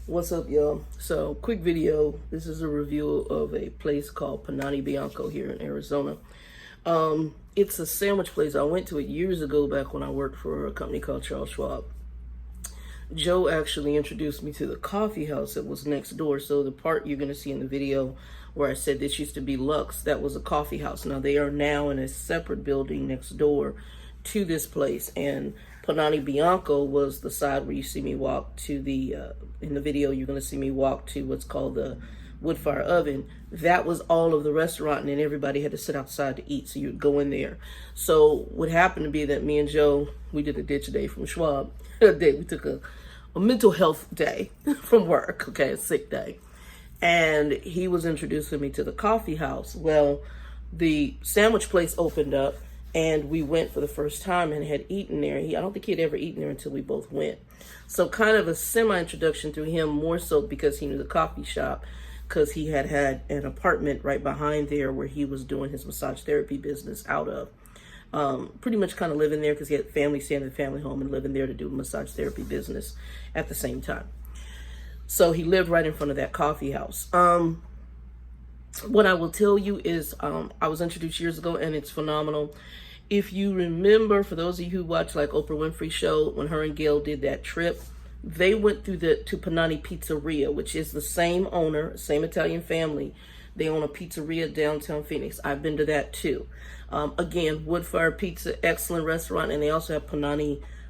What's up, y'all? So, quick video. This is a review of a place called Pane Bianco here in Arizona. It's a sandwich place. I went to it years ago back when I worked for a company called Charles Schwab. Joe actually introduced me to the coffee house that was next door. So the part you're going to see in the video where I said this used to be Lux, that was a coffee house. Now they are now in a separate building next door to this place. And Pane Bianco was the side where you see me walk to the, in the video, you're going to see me walk to what's called the wood fire oven. That was all of the restaurant, and then everybody had to sit outside to eat, so you'd go in there. So what happened to be that me and Joe, we did a ditch day from Schwab. We took a mental health day from work, okay, a sick day. And he was introducing me to the coffee house. Well, the sandwich place opened up, and we went for the first time and had eaten there. I don't think he had ever eaten there until we both went. So kind of a semi-introduction to him, more so because he knew the coffee shop, because he had an apartment right behind there where he was doing his massage therapy business out of. Pretty much kind of living there because he had family staying in the family home and living there to do massage therapy business at the same time. So he lived right in front of that coffee house. What I will tell you is I was introduced years ago, and it's phenomenal. If you remember, for those of you who watch like Oprah Winfrey Show, when her and Gail did that trip, they went through to Pane Pizzeria, which is the same owner, same Italian family. They own a pizzeria downtown Phoenix. I've been to that too. Again, wood fire pizza, excellent restaurant, and they also have Pane.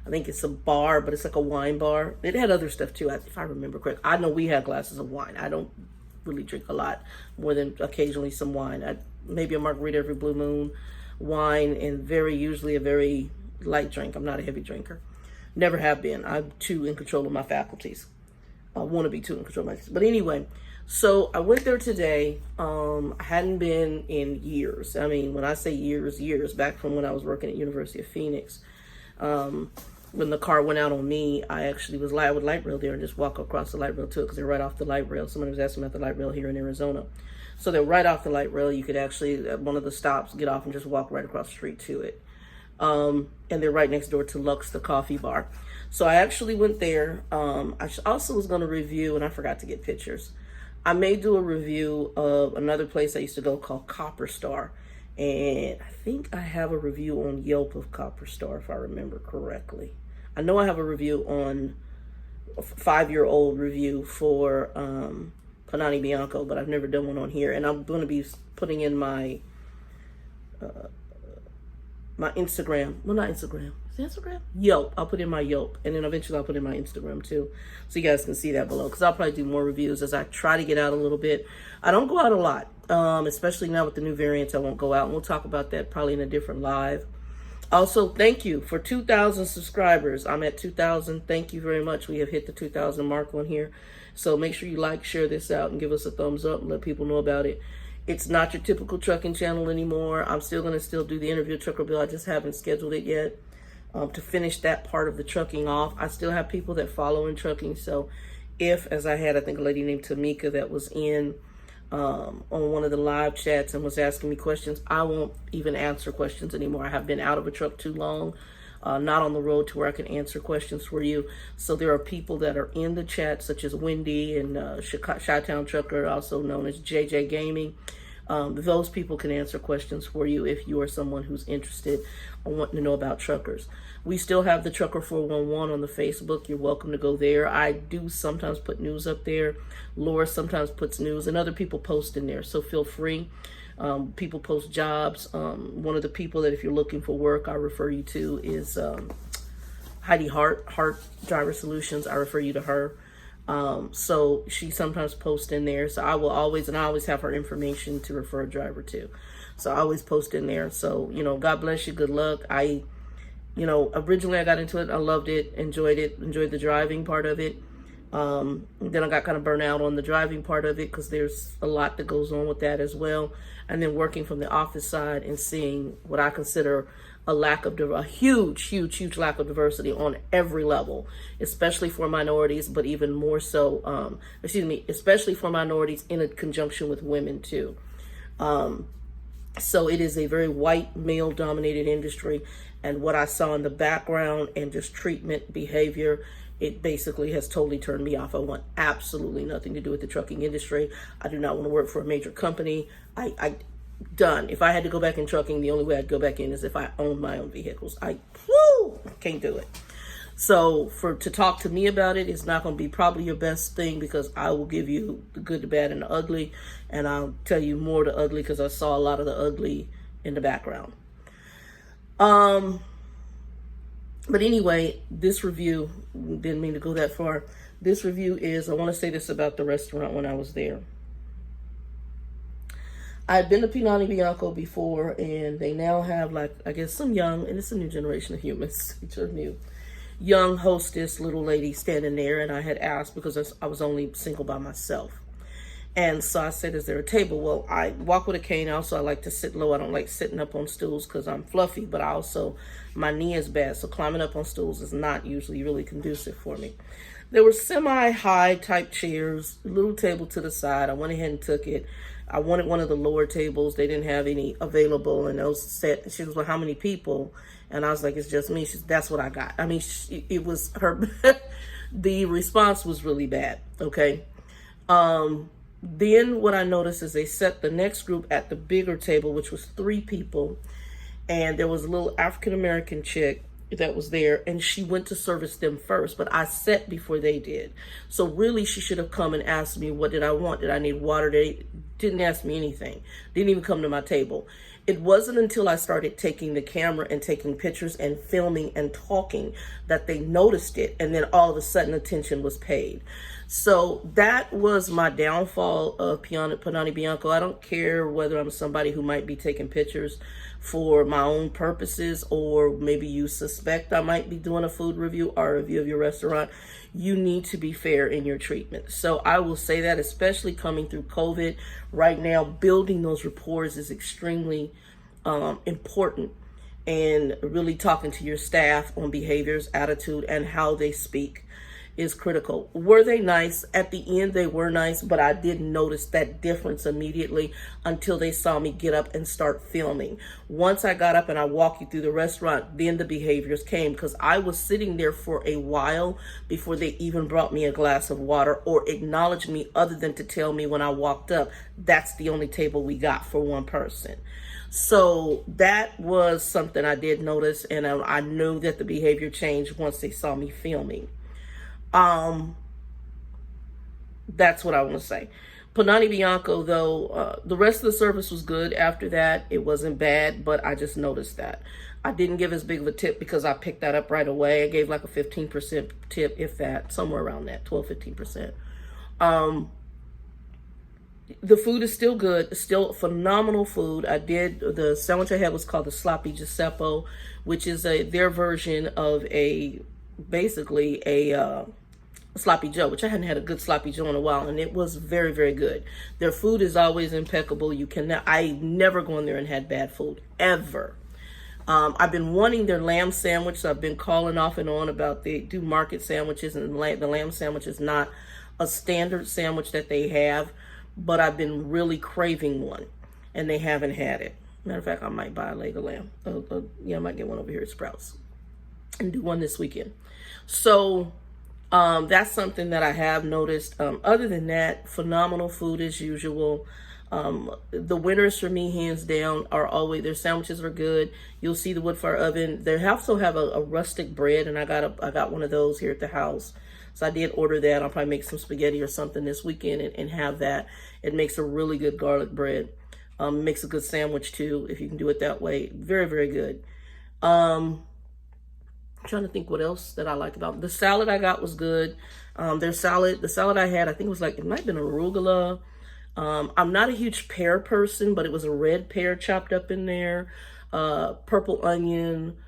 I think it's a bar, but it's like a wine bar. It had other stuff too, if I remember correct. I know we had glasses of wine. I don't really drink a lot, more than occasionally some wine. Maybe a margarita every blue moon, wine, and usually a very light drink. I'm not a heavy drinker. Never have been. I'm too in control of my faculties. I want to be too in control of my faculties. But anyway, so I went there today. I hadn't been in years. I mean, when I say years, back from when I was working at University of Phoenix. When the car went out on me, I actually was with light rail there and just walk across the light rail too, because they're right off the light rail. Somebody was asking about the light rail here in Arizona. So they're right off the light rail. You could actually, at one of the stops, get off and just walk right across the street to it. And they're right next door to Lux, the coffee bar. So I actually went there. I also was going to review, and I forgot to get pictures. I may do a review of another place I used to go called Copper Star. And I think I have a review on Yelp of Copper Star, if I remember correctly. I know I have a review on a 5-year-old review for Pane Bianco, but I've never done one on here. And I'm going to be putting in my my Instagram. Well, not Instagram. Is it Instagram? Yelp. I'll put in my Yelp. And then eventually I'll put in my Instagram too. So you guys can see that below. Because I'll probably do more reviews as I try to get out a little bit. I don't go out a lot. Especially now with the new variants, I won't go out. And we'll talk about that probably in a different live. Also, thank you for 2,000 subscribers. I'm at 2,000. Thank you very much. We have hit the 2,000 mark on here. So make sure you like, share this out, and give us a thumbs up and let people know about it. It's not your typical trucking channel anymore. I'm still going to do the interview trucker bill. I just haven't scheduled it yet to finish that part of the trucking off. I still have people that follow in trucking. So if, as I think a lady named Tamika that was in on one of the live chats and was asking me questions, I won't even answer questions anymore. I have been out of a truck too long, not on the road to where I can answer questions for you. So there are people that are in the chat, such as Wendy and Chi-Town Trucker, also known as JJ Gaming. Those people can answer questions for you if you are someone who's interested or wanting to know about truckers. We still have the Trucker 411 on the Facebook. You're welcome to go there. I do sometimes put news up there. Laura sometimes puts news, and other people post in there. So feel free. People post jobs. One of the people that if you're looking for work, I refer you to is Heidi Hart Driver Solutions. I refer you to her. So she sometimes posts in there. So I always have her information to refer a driver to. So I always post in there. So, God bless you. Good luck. Originally I got into it. I loved it, enjoyed the driving part of it. Then I got kind of burnt out on the driving part of it because there's a lot that goes on with that as well. And then working from the office side and seeing what I consider a huge lack of diversity on every level, especially for minorities, but even more so, especially for minorities in a conjunction with women too. So it is a very white, male-dominated industry, and what I saw in the background and just treatment, behavior, it basically has totally turned me off. I want absolutely nothing to do with the trucking industry. I do not want to work for a major company. I done. If I had to go back in trucking, the only way I'd go back in is if I owned my own vehicles. I can't do it. So to talk to me about it is not going to be probably your best thing, because I will give you the good, the bad, and the ugly, and I'll tell you more the ugly because I saw a lot of the ugly in the background. But anyway, this review, didn't mean to go that far. This review is, I want to say this about the restaurant when I was there. I'd been to Pane Bianco before, and they now have, like, I guess some young, and it's a new generation of humans, which are new, young hostess, little lady standing there, and I had asked because I was only single by myself. And so I said, is there a table? Well, I walk with a cane. Also, I like to sit low. I don't like sitting up on stools because I'm fluffy, but my knee is bad. So climbing up on stools is not usually really conducive for me. There were semi-high type chairs, a little table to the side. I went ahead and took it. I wanted one of the lower tables. They didn't have any available. And those said, she was, well, how many people? And I was like, it's just me. That's what I got. I mean, it was her. The response was really bad. Okay. Then what I noticed is they set the next group at the bigger table, which was 3 people. And there was a little African-American chick that was there, and she went to service them first, but I sat before they did. So really, she should have come and asked me, what did I want? Did I need water? They didn't ask me anything. Didn't even come to my table. It wasn't until I started taking the camera and taking pictures and filming and talking that they noticed it. And then all of a sudden attention was paid. So that was my downfall of Pane Bianco. I don't care whether I'm somebody who might be taking pictures for my own purposes, or maybe you suspect I might be doing a food review or a review of your restaurant. You need to be fair in your treatment. So I will say that, especially coming through COVID right now, building those rapport is extremely important, and really talking to your staff on behaviors, attitude, and how they speak is critical. Were they nice? At the end, they were nice, but I didn't notice that difference immediately until they saw me get up and start filming. Once I got up and I walked you through the restaurant, then the behaviors came, because I was sitting there for a while before they even brought me a glass of water or acknowledged me, other than to tell me when I walked up, that's the only table we got for one person. So that was something I did notice, and I knew that the behavior changed once they saw me filming. That's what I want to say. Pane Bianco, though, the rest of the service was good after that. It wasn't bad, but I just noticed that. I didn't give as big of a tip because I picked that up right away. I gave like a 15% tip, if that, somewhere around that, 12-15%. The food is still good, still phenomenal food. The sandwich I had was called the Sloppy Giuseppe, which is their version of basically a Sloppy Joe, which I hadn't had a good Sloppy Joe in a while, and it was very, very good. Their food is always impeccable. I never go in there and had bad food, ever. I've been wanting their lamb sandwich, so I've been calling off and on about they do market sandwiches, and the lamb sandwich is not a standard sandwich that they have, but I've been really craving one, and they haven't had it. Matter of fact, I might buy a leg of lamb. Yeah, I might get one over here at Sprouts and do one this weekend. So that's something that I have noticed. Other than that, phenomenal food as usual. The winners for me, hands down, are always their sandwiches are good. You'll see the wood fire oven. They also have a rustic bread, and I got one of those here at the house. So I did order that. I'll probably make some spaghetti or something this weekend and have that. It makes a really good garlic bread. Makes a good sandwich too, if you can do it that way. Very, very good. I'm trying to think what else that I like about the salad I got was good. The salad I had, I think it might have been arugula. I'm not a huge pear person, but it was a red pear chopped up in there, purple onion,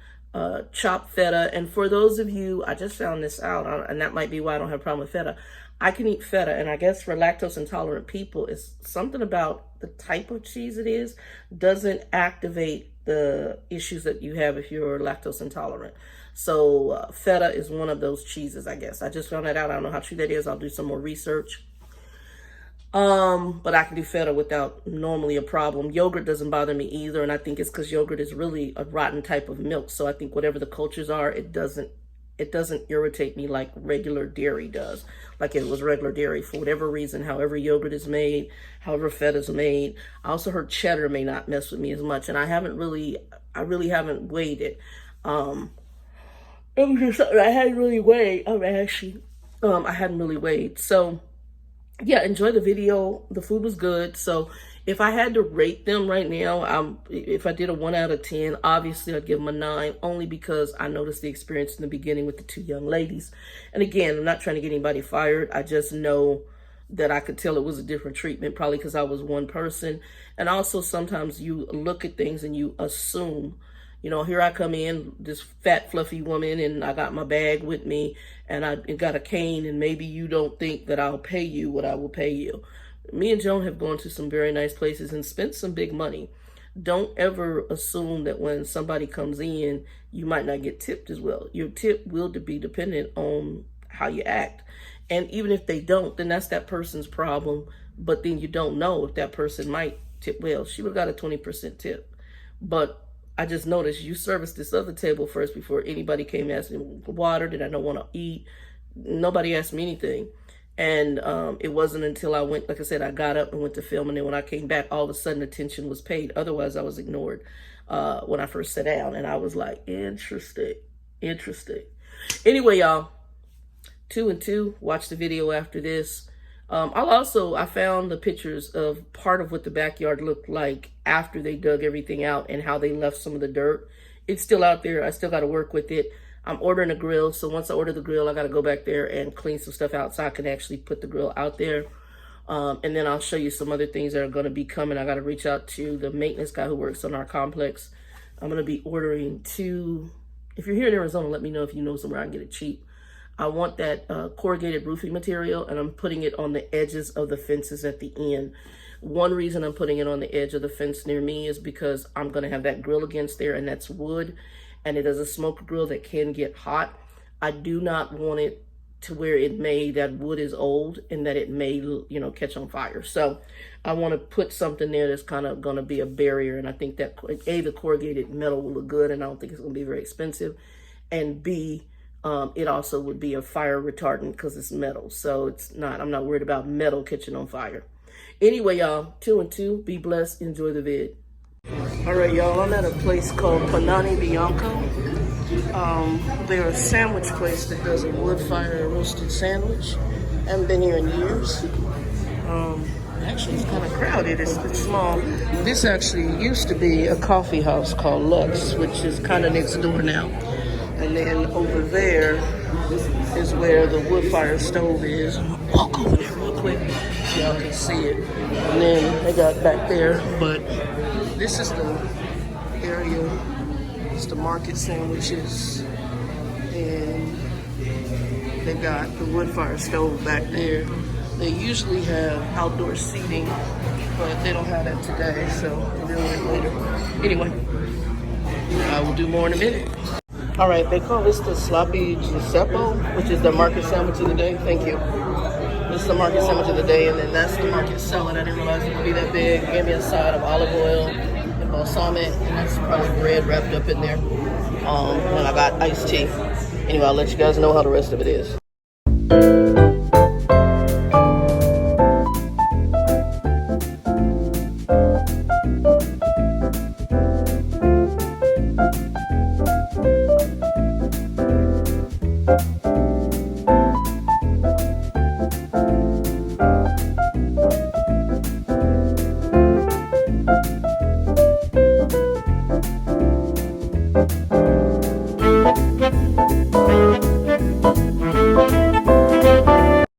chopped feta. And for those of you, I just found this out, and that might be why I don't have a problem with feta. I can eat feta, and I guess for lactose intolerant people, it's something about the type of cheese it is doesn't activate the issues that you have if you're lactose intolerant. So feta is one of those cheeses, I guess. I just found that out. I don't know how true that is. I'll do some more research. But I can do feta without normally a problem. Yogurt doesn't bother me either, and I think it's because yogurt is really a rotten type of milk. So I think whatever the cultures are, it it doesn't irritate me like regular dairy does. Like it was regular dairy for whatever reason, however yogurt is made, however feta is made. I also heard cheddar may not mess with me as much, and I really haven't weighed it. It was just something I hadn't really weighed. I hadn't really weighed. So yeah, enjoy the video. The food was good. So if I had to rate them right now, if I did a 1 out of 10, obviously I'd give them a 9, only because I noticed the experience in the beginning with the 2 young ladies. And again, I'm not trying to get anybody fired. I just know that I could tell it was a different treatment, probably because I was one person. And also sometimes you look at things and you assume, you know, here I come in, this fat, fluffy woman, and I got my bag with me, and I got a cane, and maybe you don't think that I'll pay you what I will pay you. Me and Joan have gone to some very nice places and spent some big money. Don't ever assume that when somebody comes in, you might not get tipped as well. Your tip will be dependent on how you act. And even if they don't, then that's that person's problem. But then you don't know if that person might tip well. She would have got a 20% tip. But I just noticed you serviced this other table first before anybody came asking for water. Did I not want to eat? Nobody asked me anything. And it wasn't until I went, like I said, I got up and went to film. And then when I came back, all of a sudden attention was paid. Otherwise, I was ignored when I first sat down. And I was like, interesting. Anyway, y'all, 2 and 2, watch the video after this. I found the pictures of part of what the backyard looked like after they dug everything out and how they left some of the dirt. It's still out there. I still got to work with it. I'm ordering a grill. So once I order the grill, I got to go back there and clean some stuff out so I can actually put the grill out there. And then I'll show you some other things that are going to be coming. I got to reach out to the maintenance guy who works on our complex. I'm going to be ordering 2. If you're here in Arizona, let me know if you know somewhere I can get it cheap. I want that corrugated roofing material, and I'm putting it on the edges of the fences at the end. One reason I'm putting it on the edge of the fence near me is because I'm going to have that grill against there, and that's wood, and it is a smoke grill that can get hot. I do not want it to where that wood is old and that it may, you know, catch on fire. So I want to put something there that's kind of going to be a barrier, and I think that the corrugated metal will look good, and I don't think it's going to be very expensive, and B, it also would be a fire retardant because it's metal. So I'm not worried about metal catching on fire. Anyway, y'all, 2 and 2, be blessed, enjoy the vid. All right, y'all, I'm at a place called Pane Bianco. They're a sandwich place that does a wood fire roasted sandwich. Haven't been here in years. Actually, it's kind of crowded. It's small. This actually used to be a coffee house called Lux, which is kind of next door now. And then over there is where the wood fire stove is. Walk over there real quick so y'all can see it. And then they got back there, but this is the area. It's the market sandwiches. And they got the wood fire stove back there. They usually have outdoor seating, but they don't have that today, so we'll wait later. Anyway, I will do more in a minute. All right, they call this the sloppy Giuseppe, which is the market sandwich of the day. Thank you. This is the market sandwich of the day, and then that's the market salad. I didn't realize it would be that big. They gave me a side of olive oil and balsamic, and that's probably bread wrapped up in there. And I got iced tea. Anyway, I'll let you guys know how the rest of it is.